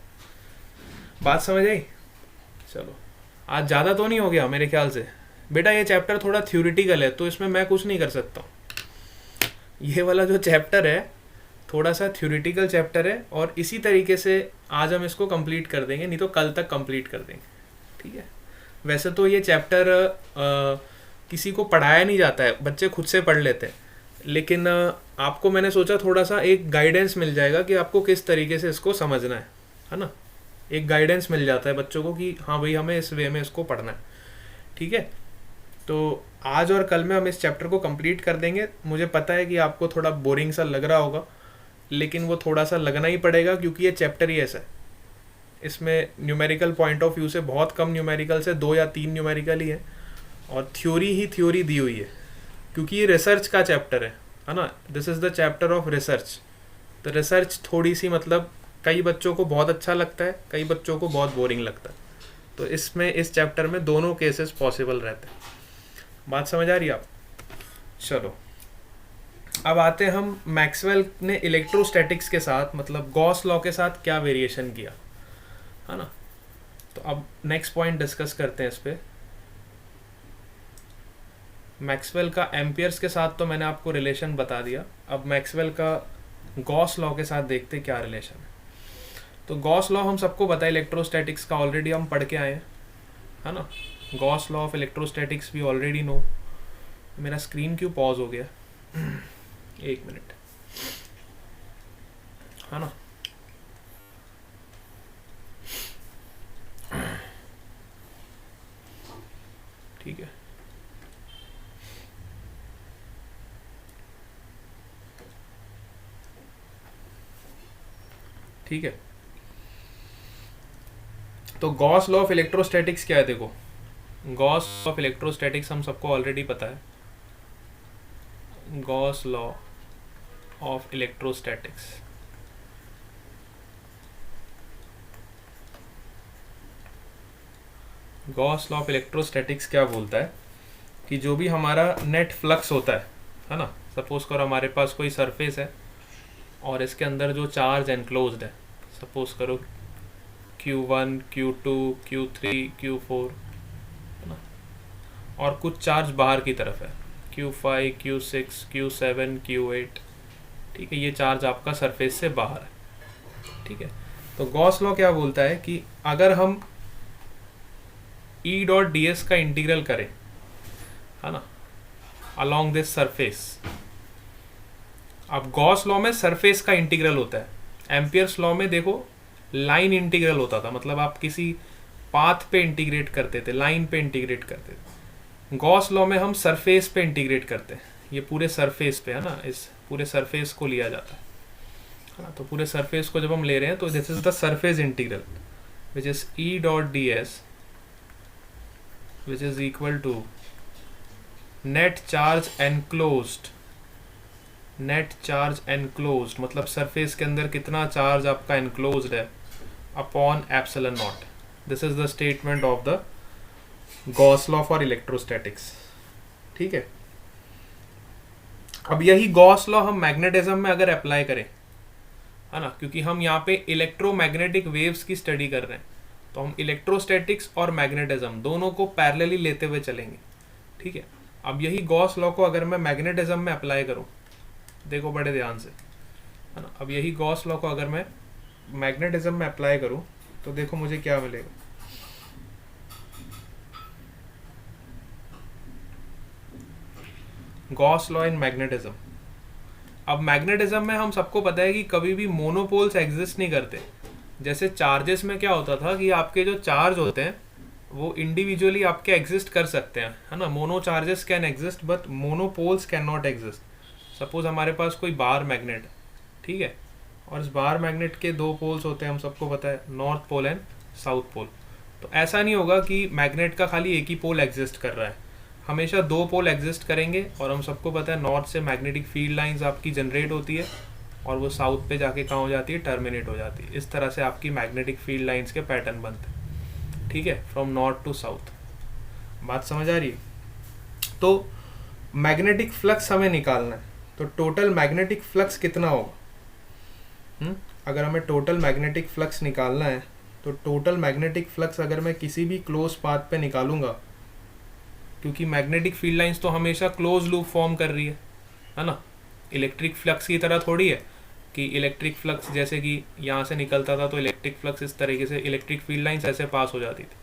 बात समझ आई? चलो, आज ज़्यादा तो नहीं हो गया मेरे ख्याल से। बेटा ये चैप्टर थोड़ा थ्योरेटिकल है, तो इसमें मैं कुछ नहीं कर सकता हूँ। ये वाला जो चैप्टर है थोड़ा सा थ्योरेटिकल चैप्टर है, और इसी तरीके से आज हम इसको कंप्लीट कर देंगे, नहीं तो कल तक कंप्लीट कर देंगे। ठीक है, वैसे तो ये चैप्टर किसी को पढ़ाया नहीं जाता है, बच्चे खुद से पढ़ लेते हैं, लेकिन आपको मैंने सोचा थोड़ा सा एक गाइडेंस मिल जाएगा कि आपको किस तरीके से इसको समझना है ना। एक गाइडेंस मिल जाता है बच्चों को कि हाँ भाई हमें इस वे में इसको पढ़ना है। ठीक है, तो आज और कल में हम इस चैप्टर को कंप्लीट कर देंगे। मुझे पता है कि आपको थोड़ा बोरिंग सा लग रहा होगा, लेकिन वो थोड़ा सा लगना ही पड़ेगा क्योंकि ये चैप्टर ही ऐसा है। इसमें न्यूमेरिकल पॉइंट ऑफ व्यू से बहुत कम न्यूमेरिकल से 2 या 3 न्यूमेरिकल ही है, और थ्योरी ही थ्योरी दी हुई है, क्योंकि ये रिसर्च का चैप्टर है ना। This is the chapter of research. तो रिसर्च थोड़ी सी मतलब कई बच्चों को बहुत अच्छा लगता है, कई बच्चों को बहुत बोरिंग लगता है। तो इसमें इस चैप्टर में दोनों केसेस पॉसिबल रहते हैं। बात समझ आ रही है आप? चलो, अब आते हैं हम मैक्सवेल ने इलेक्ट्रोस्टैटिक्स के साथ, मतलब गॉस लॉ के साथ क्या वेरिएशन किया, है ना। तो अब नेक्स्ट पॉइंट डिस्कस करते हैं इस पे। मैक्सवेल का एम्पियर्स के साथ तो मैंने आपको रिलेशन बता दिया, अब मैक्सवेल का गॉस लॉ के साथ देखते क्या रिलेशन है। तो गॉस लॉ हम सबको पता है, इलेक्ट्रोस्टैटिक्स का ऑलरेडी हम पढ़ के आए हैं, है ना। गॉस लॉ ऑफ इलेक्ट्रोस्टैटिक्स भी ऑलरेडी नो। मेरा स्क्रीन क्यों पॉज हो गया? 1 मिनट, है ना। ठीक है, ठीक है। तो गॉस लॉ ऑफ इलेक्ट्रोस्टैटिक्स क्या है? देखो, गॉस ऑफ इलेक्ट्रोस्टैटिक्स हम सबको ऑलरेडी पता है. Gauss law of electrostatics, Gauss law of electrostatics क्या बोलता है कि जो भी हमारा नेट फ्लक्स होता है ना, सपोज करो हमारे पास कोई सरफेस है और इसके अंदर जो चार्ज एनक्लोज्ड है, सपोज करो Q1, Q2, Q3, Q4 है ना, और कुछ चार्ज बाहर की तरफ है Q5, Q6, Q7, Q8. ठीक है, ये चार्ज आपका सरफेस से बाहर है. ठीक है, तो गॉस लॉ क्या बोलता है कि अगर हम E डॉट ds का इंटीग्रल करें, है ना, अलोंग दिस सरफेस. अब गॉस लॉ में सरफेस का इंटीग्रल होता है, एम्पियर्स लॉ में देखो लाइन इंटीग्रल होता था, मतलब आप किसी पाथ पे इंटीग्रेट करते थे, लाइन पे इंटीग्रेट करते थे. गॉस लॉ में हम सरफेस पे इंटीग्रेट करते हैं, ये पूरे सरफेस पे, है ना, इस पूरे सरफेस को लिया जाता है ना. तो पूरे सरफेस को जब हम ले रहे हैं तो this is the surface integral which is E dot ds which is equal to net charge enclosed, net charge enclosed मतलब सरफेस के अंदर कितना चार्ज आपका enclosed है upon epsilon not. This is the statement of the Gauss law for electrostatics. ठीक है, अब यही गॉस लॉ हम मैग्नेटिज्म में अगर अप्लाई करें, है ना, क्योंकि हम यहाँ पे इलेक्ट्रोमैग्नेटिक वेव्स की स्टडी कर रहे हैं, तो हम इलेक्ट्रोस्टैटिक्स और मैग्नेटिज्म दोनों को पैरेलली लेते हुए चलेंगे. ठीक है, अब यही गॉस लॉ को अगर मैं मैग्नेटिज्म में अप्लाई करूं, देखो बड़े ध्यान से, है ना, अब यही गॉस लॉ को अगर मैं मैग्नेटिज्म में अप्लाई करूं तो देखो मुझे क्या मिलेगा. Gauss law in magnetism. अब मैग्नेटिज्म में हम सबको पता है कि कभी भी मोनोपोल्स एग्जिस्ट नहीं करते. जैसे चार्जेस में क्या होता था कि आपके जो चार्ज होते हैं वो इंडिविजुअली आपके एग्जिस्ट कर सकते हैं, है ना. Mono charges can exist but monopoles can not exist. Suppose हमारे पास कोई बार मैग्नेट है, ठीक है, और इस बार मैग्नेट के दो पोल्स होते हैं, हम सबको पता है, north pole and south pole. तो ऐसा नहीं होगा कि मैग्नेट का खाली एक ही पोल एग्जिस्ट कर रहा है, हमेशा दो पोल एग्जिस्ट करेंगे. और हम सबको पता है नॉर्थ से मैग्नेटिक फील्ड लाइंस आपकी जनरेट होती है और वो साउथ पे जाके कहाँ हो जाती है, टर्मिनेट हो जाती है. इस तरह से आपकी मैग्नेटिक फील्ड लाइंस के पैटर्न बनते हैं. ठीक है, फ्रॉम नॉर्थ टू साउथ. बात समझ आ रही है? तो मैग्नेटिक फ्लक्स हमें निकालना है, तो टोटल मैग्नेटिक फ्लक्स कितना होगा? अगर हमें टोटल मैग्नेटिक फ्लक्स निकालना है तो टोटल मैग्नेटिक फ्लक्स अगर मैं किसी भी क्लोज पाथ पे निकालूंगा, क्योंकि मैग्नेटिक फील्ड लाइंस तो हमेशा क्लोज लूप फॉर्म कर रही है ना. इलेक्ट्रिक फ्लक्स की तरह थोड़ी है कि इलेक्ट्रिक फ्लक्स जैसे कि यहाँ से निकलता था तो इलेक्ट्रिक फ्लक्स इस तरीके से, इलेक्ट्रिक फील्ड लाइंस ऐसे पास हो जाती थी.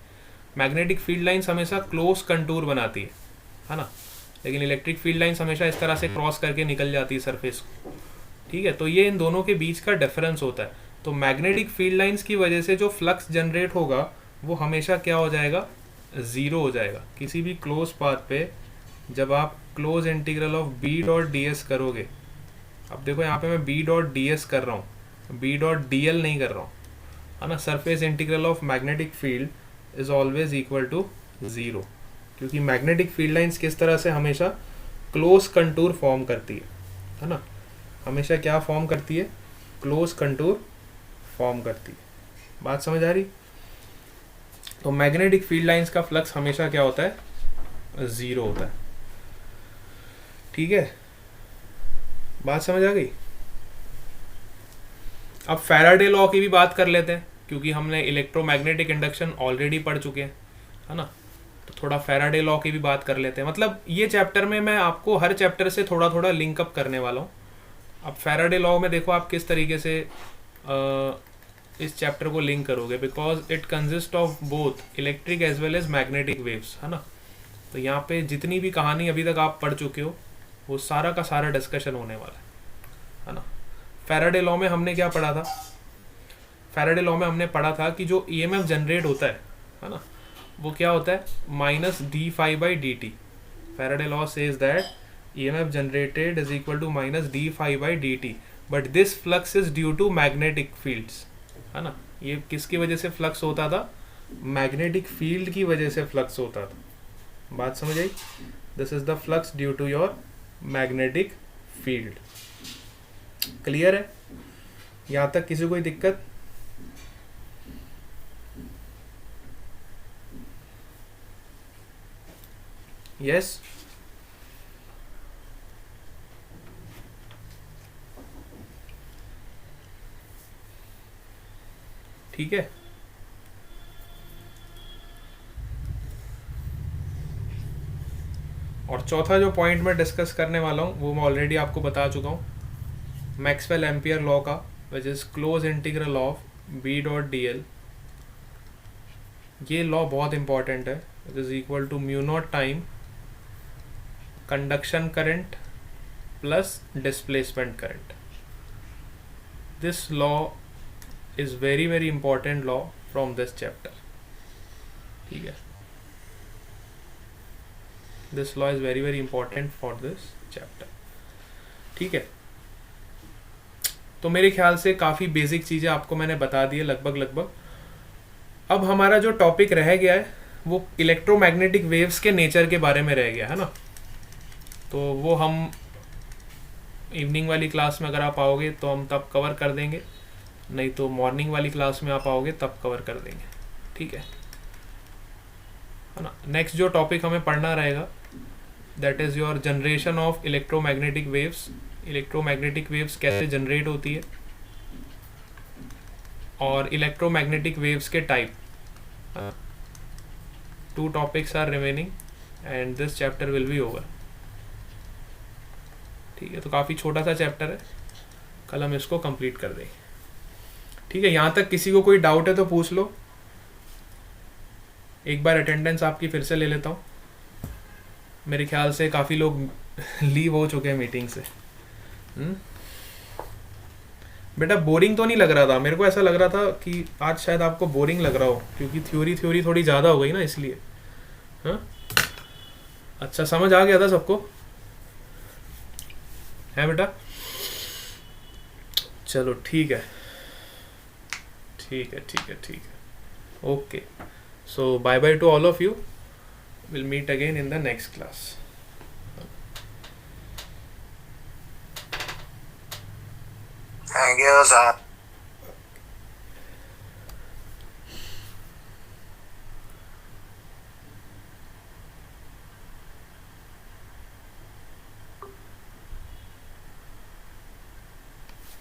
मैग्नेटिक फील्ड लाइंस हमेशा क्लोज कंटूर बनाती है ना, लेकिन इलेक्ट्रिक फील्ड लाइंस हमेशा इस तरह से क्रॉस करके निकल जाती है सरफेस को. ठीक है, तो ये इन दोनों के बीच का डिफरेंस होता है. तो मैग्नेटिक फील्ड लाइंस की वजह से जो फ्लक्स जनरेट होगा वो हमेशा क्या हो जाएगा, ज़ीरो हो जाएगा. किसी भी क्लोज पाथ पे जब आप close integral of B dot d s करोगे, अब देखो यहाँ पे मैं बी डॉट डी एस कर रहा हूँ, बी डॉट डी एल नहीं कर रहा हूँ, है ना. Surface integral of magnetic field is always equal to zero, क्योंकि मैग्नेटिक फील्ड लाइंस किस तरह से हमेशा क्लोज कंटूर फॉर्म करती है ना. हमेशा क्या फॉर्म करती है, क्लोज कंटूर फॉर्म करती है. बात समझ आ रही? तो मैग्नेटिक फील्ड लाइंस का फ्लक्स हमेशा क्या होता है, ज़ीरो होता है. ठीक है, बात समझ आ गई? अब फैराडे लॉ की भी बात कर लेते हैं, क्योंकि हमने इलेक्ट्रोमैग्नेटिक इंडक्शन ऑलरेडी पढ़ चुके हैं, है ना. तो थोड़ा फैराडे लॉ की भी बात कर लेते हैं. मतलब ये चैप्टर में मैं आपको हर चैप्टर से थोड़ा थोड़ा लिंक अप करने वाला हूँ. अब फैराडे लॉ में देखो आप किस तरीके से इस चैप्टर को लिंक करोगे, because it consist of both electric as well as magnetic waves, है ना. तो यहाँ पे जितनी भी कहानी अभी तक आप पढ़ चुके हो वो सारा का सारा डिस्कशन होने वाला है ना. फैराडे लॉ में हमने क्या पढ़ा था? फैराडे लॉ में हमने पढ़ा था कि जो ईएमएफ जनरेट होता है ना, वो क्या होता है, minus d phi by D t. Faraday law says that EMF generated is equal to minus d phi by dt, but this flux is due to magnetic fields, है ना. ये किसकी वजह से फ्लक्स होता था, मैग्नेटिक फील्ड की वजह से फ्लक्स होता था। बात समझ आई? This is the flux due to your magnetic field. Clear है? यहाँ तक किसी को कोई दिक्कत? यस? ठीक है। और चौथा जो पॉइंट मैं डिस्कस करने वाला हूँ वो मैं ऑलरेडी आपको बता चुका हूँ, मैक्सवेल एम्पियर लॉ का, which is close integral of B dot D l. ये लॉ बहुत इंपॉर्टेंट है। It is equal to mu naught time conduction current plus displacement current. This law is very very important law from this chapter. ठीक है, this law is very very important for this chapter. ठीक है, तो मेरे ख्याल से काफ़ी basic चीज़ें आपको मैंने बता दी है लगभग। अब हमारा जो टॉपिक रह गया है वो इलेक्ट्रोमैग्नेटिक वेव्स के नेचर के बारे में रह गया है ना। तो वो हम इवनिंग वाली क्लास में अगर आप आओगे तो हम तब कवर कर देंगे, नहीं तो मॉर्निंग वाली क्लास में आप आओगे तब कवर कर देंगे। ठीक है ना। नेक्स्ट जो टॉपिक हमें पढ़ना रहेगा that is your generation of electromagnetic waves. Electromagnetic waves कैसे जनरेट होती है और इलेक्ट्रोमैग्नेटिक वेव्स के type. 2 topics are remaining and this chapter will be over. ठीक है, तो काफ़ी छोटा सा चैप्टर है, कल हम इसको कंप्लीट कर देंगे। ठीक है, यहाँ तक किसी को कोई डाउट है तो पूछ लो। एक बार अटेंडेंस आपकी फिर से ले लेता हूँ। मेरे ख्याल से काफ़ी लोग लीव हो चुके हैं मीटिंग से। बेटा बोरिंग तो नहीं लग रहा था? मेरे को ऐसा लग रहा था कि आज शायद आपको बोरिंग लग रहा हो क्योंकि थ्योरी थोड़ी ज़्यादा हो गई ना, इसलिए। हाँ, अच्छा, समझ आ गया था सबको? है बेटा? चलो ठीक है, ठीक है। Okay, so bye bye to all of you. Will meet again in the next class. Thank you sir.